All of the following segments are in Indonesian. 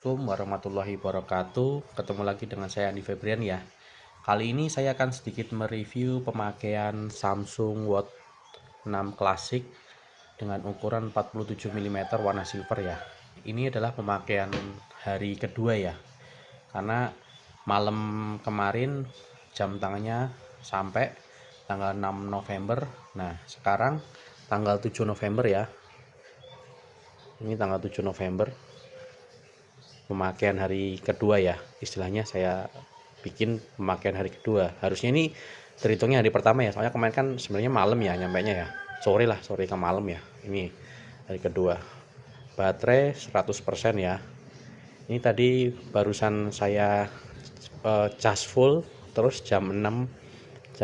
Assalamualaikum warahmatullahi wabarakatuh. Ketemu lagi dengan saya Andi Febrian ya. Kali ini saya akan sedikit mereview pemakaian Samsung Watch 6 Classic dengan ukuran 47 mm warna silver ya. Ini adalah pemakaian hari kedua ya. Karena malam kemarin jam tangannya sampai tanggal 6 November. Nah, sekarang tanggal 7 November ya. Ini tanggal 7 November. Pemakaian hari kedua ya, istilahnya saya bikin pemakaian hari kedua. Harusnya ini terhitungnya hari pertama ya, soalnya kemarin kan sebenarnya malam ya nyampainya ya, sore ke malam ya. Ini hari kedua. Baterai 100% ya. Ini tadi barusan saya cas full, terus jam 6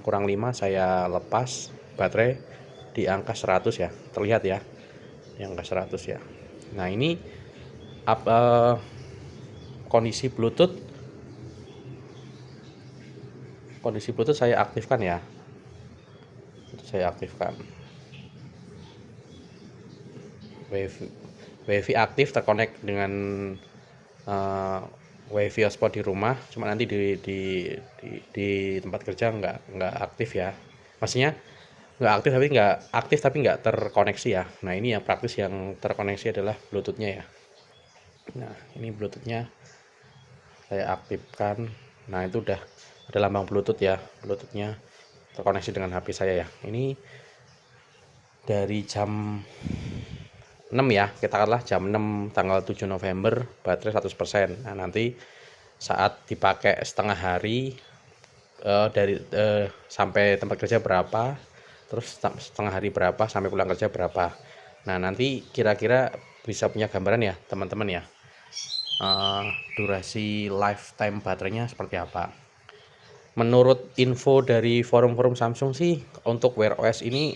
kurang 5 saya lepas baterai di angka 100 ya, terlihat ya di angka 100 ya. Nah, ini kondisi Bluetooth saya aktifkan ya. Saya aktifkan WiFi aktif, terkonek dengan WiFi hotspot di rumah. Cuma nanti di tempat kerja nggak aktif ya. Maksudnya nggak aktif tapi nggak terkoneksi ya. Nah, ini yang praktis, yang terkoneksi adalah Bluetoothnya ya. Nah, ini Bluetoothnya saya aktifkan. Nah, itu udah ada lambang Bluetooth ya. Bluetoothnya terkoneksi dengan HP saya ya. Ini dari jam 6 ya, kita katakanlah jam 6 tanggal 7 November, baterai 100%. Nah, nanti saat dipakai setengah hari sampai tempat kerja berapa, terus setengah hari berapa, sampai pulang kerja berapa. Nah, nanti kira-kira bisa punya gambaran ya teman-teman ya, durasi lifetime baterainya seperti apa. Menurut info dari forum-forum Samsung sih, untuk Wear OS ini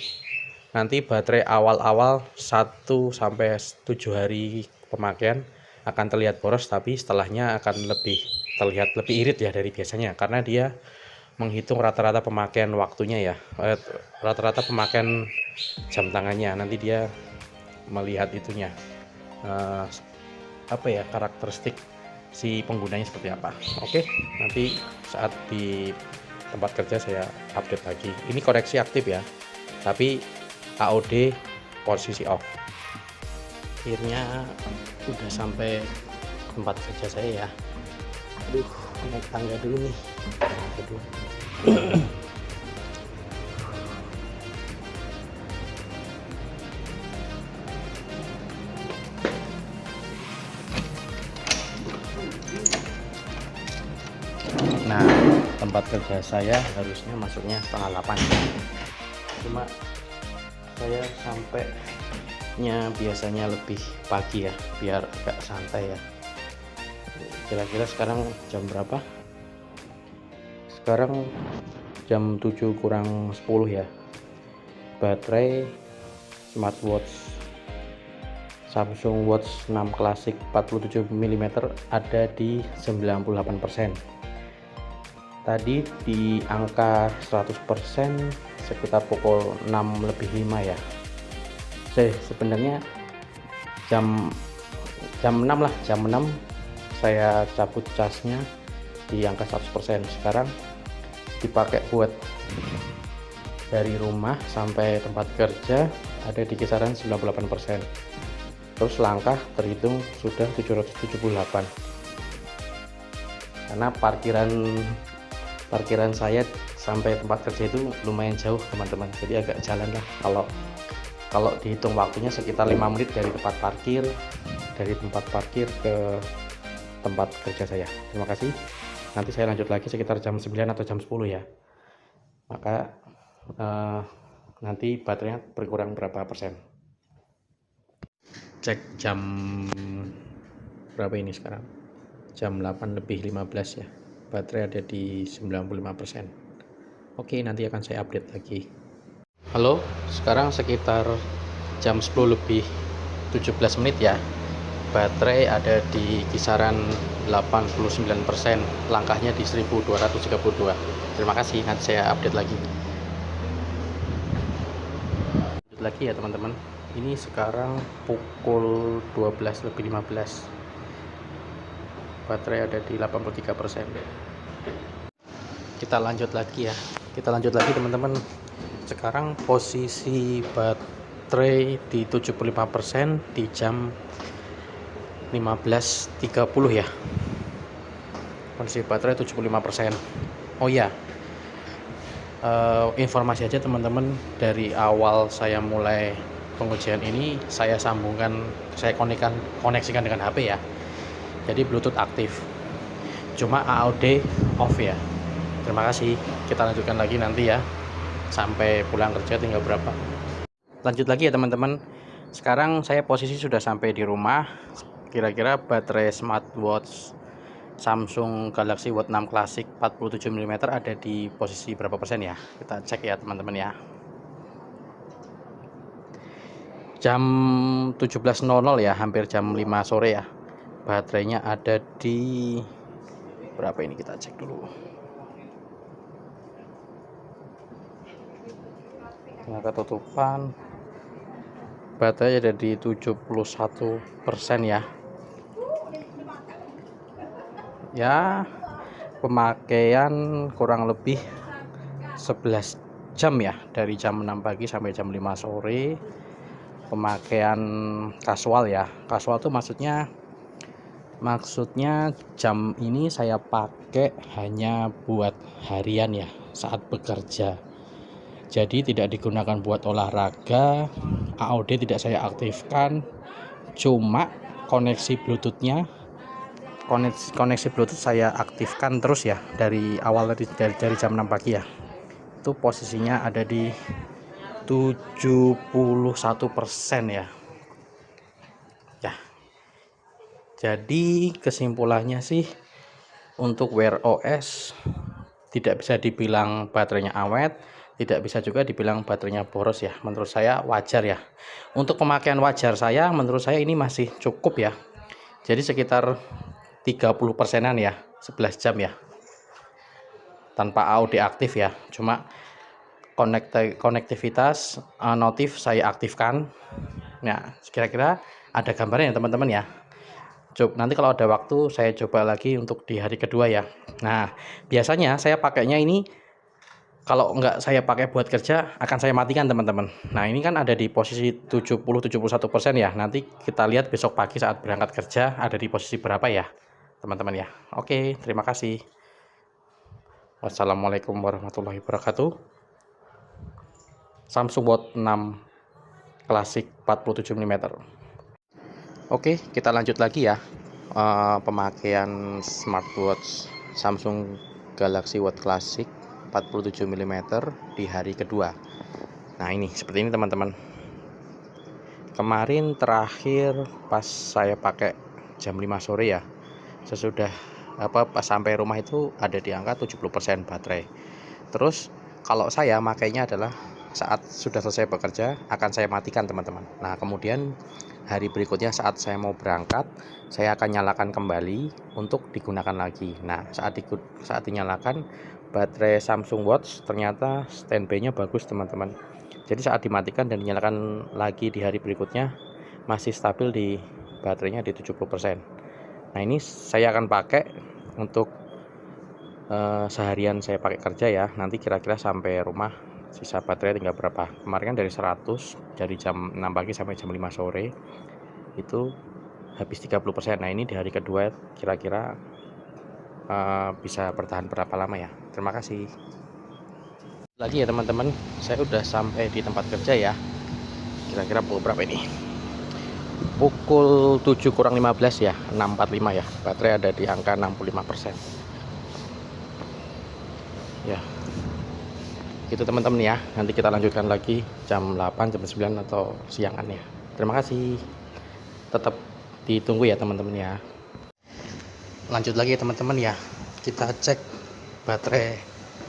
nanti baterai awal-awal 1 sampai 7 hari pemakaian akan terlihat boros, tapi setelahnya akan terlihat lebih irit ya dari biasanya, karena dia menghitung rata-rata pemakaian waktunya ya, rata-rata pemakaian jam tangannya. Nanti dia melihat itunya, karakteristik si penggunanya seperti apa. Oke, nanti saat di tempat kerja saya update lagi. Ini koneksi aktif ya, tapi AOD posisi off. Akhirnya udah sampai tempat kerja saya ya. Aduh, naik tangga dulu nih. Aduh. Nah, tempat kerja saya harusnya masuknya setengah 8, cuma saya sampainya biasanya lebih pagi ya, biar agak santai ya. Kira-kira sekarang jam berapa? Sekarang jam 7 kurang 10 ya. Baterai smartwatch Samsung Watch 6 Classic 47 mm ada di 98%. Tadi di angka 100% sekitar pukul 6:05 ya. Sebenarnya jam 6 lah, jam 6 saya cabut casnya di angka 100%. Sekarang dipakai buat dari rumah sampai tempat kerja ada di kisaran 98%. Terus langkah terhitung sudah 778, karena parkiran saya sampai tempat kerja itu lumayan jauh teman-teman, jadi agak jalan lah. Kalau dihitung waktunya sekitar 5 menit dari tempat parkir ke tempat kerja saya. Terima kasih. Nanti saya lanjut lagi sekitar jam 9 atau jam 10 ya. Maka nanti baterainya berkurang berapa persen. Cek jam berapa ini sekarang? Jam 8:15 ya. Baterai ada di 95%. Oke, nanti akan saya update lagi. Halo, sekarang sekitar jam 10:17 ya. Baterai ada di kisaran 89%, langkahnya di 1232. Terima kasih, nanti saya update lagi. Lanjut lagi ya teman-teman. Ini sekarang pukul 12:15. baterai ada di 83%. Kita lanjut lagi ya, teman-teman. Sekarang posisi baterai di 75% di jam 15.30 ya. Kondisi baterai 75%. Oh ya, informasi aja teman-teman, dari awal saya mulai pengujian ini saya koneksikan dengan HP ya. Jadi Bluetooth aktif, cuma AOD off ya. Terima kasih. Kita lanjutkan lagi nanti ya, sampai pulang kerja tinggal berapa. Lanjut lagi ya teman-teman. Sekarang saya posisi sudah sampai di rumah. Kira-kira baterai smartwatch Samsung Galaxy Watch 6 Classic 47 mm ada di posisi berapa persen ya? Kita cek ya teman-teman ya. Jam 17.00 ya, hampir jam 5 sore ya. Baterainya ada di berapa ini, kita cek dulu. Nah, ketutupan baterai ada di 71% ya. Ya, pemakaian kurang lebih 11 jam ya, dari jam 6 pagi sampai jam 5 sore. Pemakaian kasual ya. Kasual tuh maksudnya jam ini saya pakai hanya buat harian ya, saat bekerja. Jadi tidak digunakan buat olahraga. AOD tidak saya aktifkan, cuma koneksi Bluetooth saya aktifkan terus ya, dari awal dari jam 6 pagi ya. Itu posisinya ada di 71% ya. Ya. Jadi kesimpulannya sih, untuk Wear OS tidak bisa dibilang baterainya awet, tidak bisa juga dibilang baterainya boros ya. Menurut saya wajar ya. Untuk pemakaian wajar saya, menurut saya ini masih cukup ya. Jadi sekitar 30%-an ya, 11 jam ya. Tanpa AOD aktif ya. Cuma konektivitas notif saya aktifkan. Nah, kira-kira ada gambarnya ya teman-teman ya. Nanti kalau ada waktu saya coba lagi untuk di hari kedua ya. Nah, biasanya saya pakainya ini, kalau nggak saya pakai buat kerja akan saya matikan teman-teman. Nah, ini kan ada di posisi 70-71% ya. Nanti kita lihat besok pagi saat berangkat kerja ada di posisi berapa ya teman-teman ya. Oke, terima kasih. Wassalamualaikum warahmatullahi wabarakatuh. Samsung Watch 6 Classic 47 mm. Oke, kita lanjut lagi ya. Pemakaian smartwatch Samsung Galaxy Watch Classic 47 mm di hari kedua. Nah, ini seperti ini teman-teman. Kemarin terakhir pas saya pakai jam 5 sore ya. Sesudah pas sampai rumah itu ada di angka 70% baterai. Terus kalau saya makainya adalah saat sudah selesai bekerja akan saya matikan teman-teman. Nah, kemudian hari berikutnya saat saya mau berangkat, saya akan nyalakan kembali untuk digunakan lagi. Nah, saat dinyalakan, baterai Samsung Watch ternyata standby-nya bagus teman-teman. Jadi saat dimatikan dan dinyalakan lagi di hari berikutnya, masih stabil di baterainya di 70%. Nah, ini saya akan pakai untuk seharian saya pakai kerja ya. Nanti kira-kira sampai rumah sisa baterai tinggal berapa. Kemarin kan dari 100, dari jam 6 pagi sampai jam 5 sore itu habis 30%. Nah, ini di hari kedua kira-kira bisa bertahan berapa lama ya. Terima kasih. Lagi ya teman-teman, saya udah sampai di tempat kerja ya. Kira-kira pukul berapa ini? Pukul 7 kurang 15 ya, 6.45 ya. Baterai ada di angka 65%. Ya, gitu teman-teman ya. Nanti kita lanjutkan lagi jam 8, jam 9 atau siangan ya. Terima kasih. Tetap ditunggu ya teman-teman ya. Lanjut lagi ya teman-teman ya. Kita cek baterai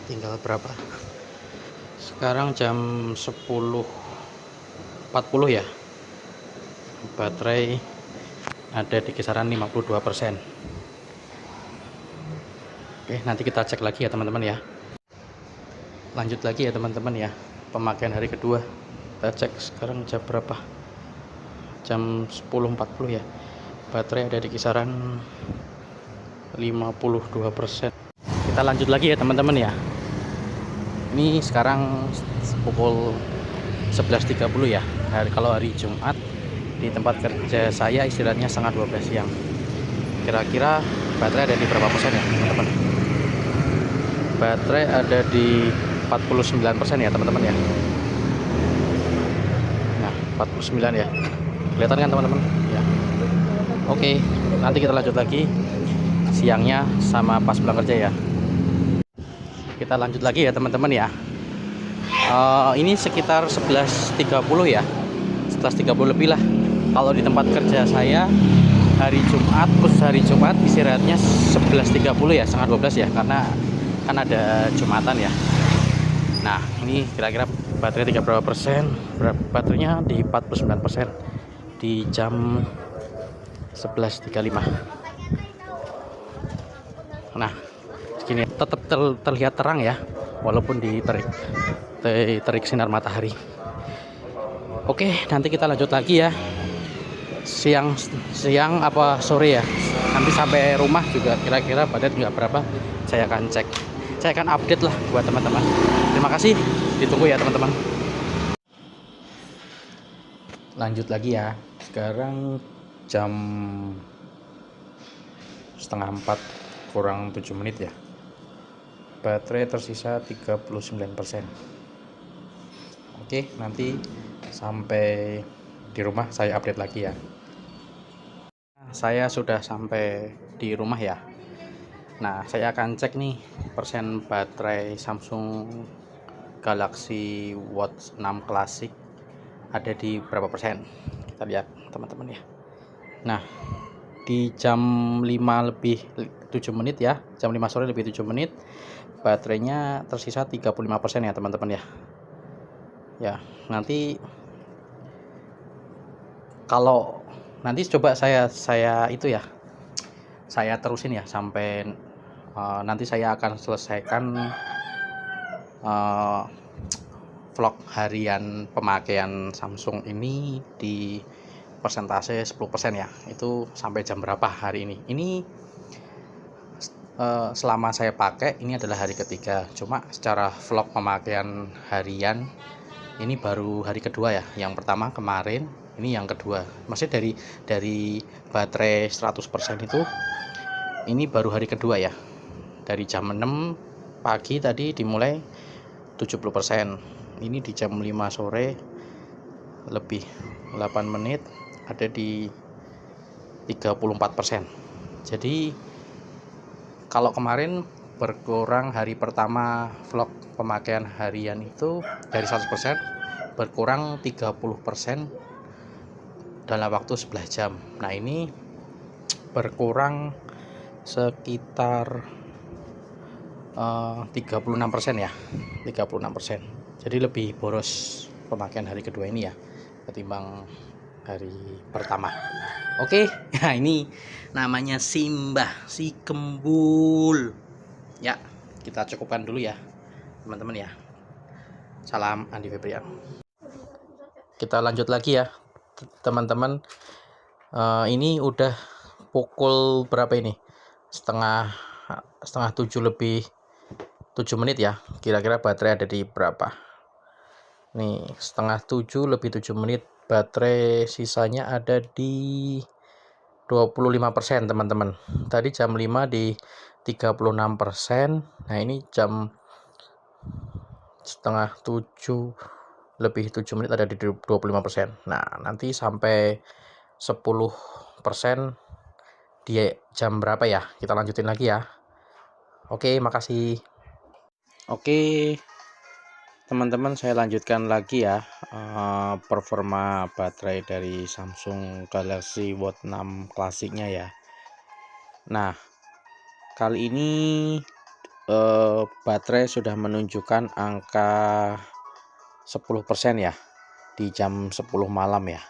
tinggal berapa. Sekarang jam 10.40 ya. Baterai ada di kisaran 52%. Oke, nanti kita cek lagi ya teman-teman ya. Lanjut lagi ya teman-teman ya, pemakaian hari kedua. Kita cek sekarang jam berapa, jam 10.40 ya. Baterai ada di kisaran 52%. Kita lanjut lagi ya teman-teman ya. Ini sekarang pukul 11.30 ya. Kalau hari Jumat di tempat kerja saya istirahatnya setengah 12 siang. Kira-kira baterai ada di berapa persen ya teman-teman? Baterai ada di 49% ya teman-teman ya. Nah 49 ya, kelihatan kan teman-teman ya. Oke, nanti kita lanjut lagi siangnya sama pas pulang kerja ya. Kita lanjut lagi ya teman-teman ya. Ini sekitar 11.30 ya, 11.30 lebih lah. Kalau di tempat kerja saya hari Jumat, khusus hari Jumat istirahatnya 11.30 ya, setengah 12 ya, karena kan ada Jumatan ya. Nah ini kira-kira baterai 3 berapa persen? Baterainya di 49% di jam 11.35. Nah segini tetap terlihat terang ya, walaupun terik sinar matahari. Oke, nanti kita lanjut lagi ya, siang apa sore ya, nanti sampai rumah juga kira-kira baterai juga berapa saya akan cek, saya akan update lah buat teman-teman. Terima kasih, ditunggu ya teman-teman. Lanjut lagi ya, sekarang jam setengah 4 kurang 7 menit ya, baterai tersisa 39%. Oke, nanti sampai di rumah saya update lagi ya. Saya sudah sampai di rumah ya. Nah saya akan cek nih persen baterai Samsung Galaxy Watch 6 Classic ada di berapa persen. Kita lihat teman-teman ya. Nah di jam 5 lebih 7 menit ya, jam 5 sore lebih 7 menit, baterainya tersisa 35% ya teman-teman ya. Ya nanti kalau nanti coba saya itu ya, saya terusin ya sampai nanti saya akan selesaikan vlog harian pemakaian Samsung ini di persentase 10% ya, itu sampai jam berapa hari ini. Ini selama saya pakai ini adalah hari ketiga, cuma secara vlog pemakaian harian ini baru hari kedua ya. Yang pertama kemarin, ini yang kedua. Maksudnya dari baterai 100% itu ini baru hari kedua ya. Dari jam 6 pagi tadi dimulai 70%. Ini di jam 5 sore lebih 8 menit ada di 34%. Jadi kalau kemarin berkurang hari pertama vlog pemakaian harian itu dari 100% berkurang 30% dalam waktu 11 jam. Nah ini berkurang sekitar 36% ya, 36%. Jadi lebih boros pemakaian hari kedua ini ya ketimbang hari pertama. Oke, nah ini namanya Simbah si Kembul. Ya, kita cukupkan dulu ya teman-teman ya. Salam Andi Febrian. Kita lanjut lagi ya teman-teman. Ini udah pukul berapa ini? Setengah 7 lebih 7 menit ya. Kira-kira baterai ada di berapa? Nih, setengah 7 lebih 7 menit, baterai sisanya ada di 25% teman-teman. Tadi jam 5 di 36%. Nah ini jam setengah 7 lebih 7 menit ada di 25%. Nah nanti sampai 10% di jam berapa ya, kita lanjutin lagi ya. Oke, makasih. Oke teman-teman, saya lanjutkan lagi ya performa baterai dari Samsung Galaxy Watch 6 klasiknya ya. Nah kali ini baterai sudah menunjukkan angka 10% ya di jam 10 malam ya.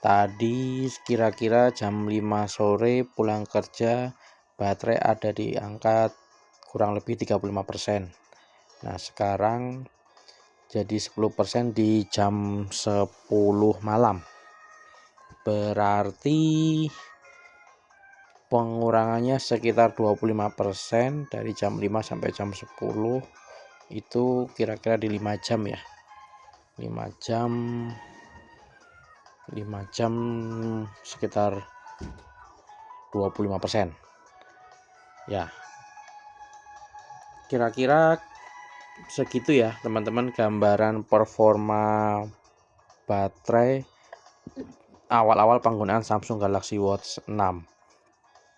Tadi kira-kira jam 5 sore pulang kerja baterai ada di angka kurang lebih 35%. Nah sekarang jadi 10% di jam 10 malam, berarti pengurangannya sekitar 25% dari jam 5 sampai jam 10, itu kira-kira di 5 jam ya. 5 jam sekitar 25%. Ya, kira-kira segitu ya teman-teman gambaran performa baterai awal-awal penggunaan Samsung Galaxy Watch 6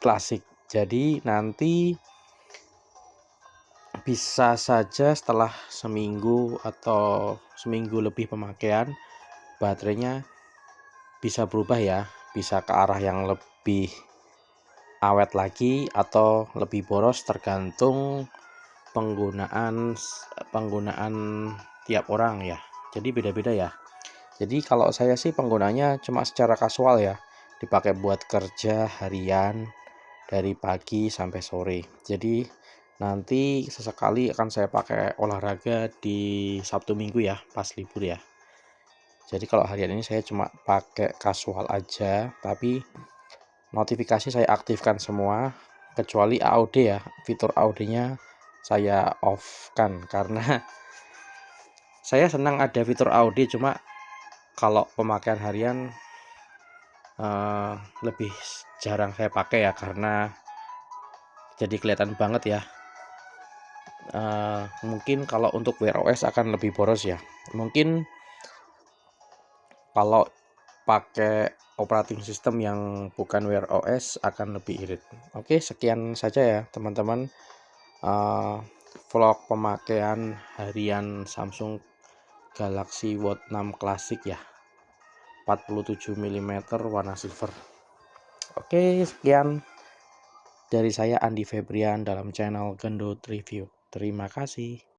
Classic. Jadi nanti bisa saja setelah seminggu atau seminggu lebih pemakaian, baterainya bisa berubah ya, bisa ke arah yang lebih awet lagi atau lebih boros, tergantung penggunaan tiap orang ya. Jadi beda-beda ya. Jadi kalau saya sih penggunanya cuma secara kasual ya, dipakai buat kerja harian dari pagi sampai sore. Jadi nanti sesekali akan saya pakai olahraga di Sabtu Minggu ya, pas libur ya. Jadi kalau harian ini saya cuma pakai kasual aja, tapi notifikasi saya aktifkan semua kecuali AOD ya. Fitur AOD-nya saya off kan karena saya senang ada fitur AOD, cuma kalau pemakaian harian lebih jarang saya pakai ya, karena jadi kelihatan banget ya. Mungkin kalau untuk Wear OS akan lebih boros ya. Mungkin kalau pakai operating system yang bukan Wear OS akan lebih irit. Oke, sekian saja ya teman-teman, vlog pemakaian harian Samsung Galaxy Watch 6 Classic ya, 47 mm warna silver. Oke, sekian dari saya Andi Febrian dalam channel Gendut Review. Terima kasih.